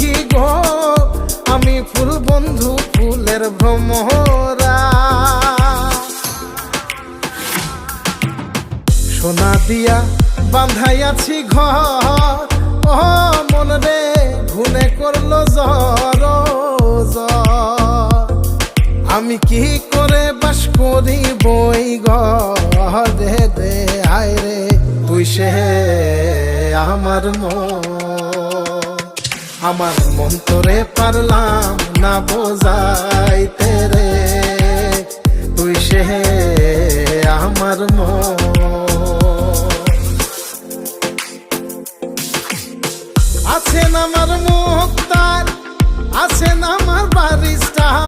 কি গো আমি ফুল বন্ধু ফুলের ভ্রমরা। সোনা দিয়া বাঁধাইয়াছি ঘর, ও মন রে ঘুনে করলো জ্বর জ্বর। আমি কি করে বাস করি বই ঘরে রে, আয় রে তুই সে আমার মন, আমার মন তোরে পারলাম না বোঝা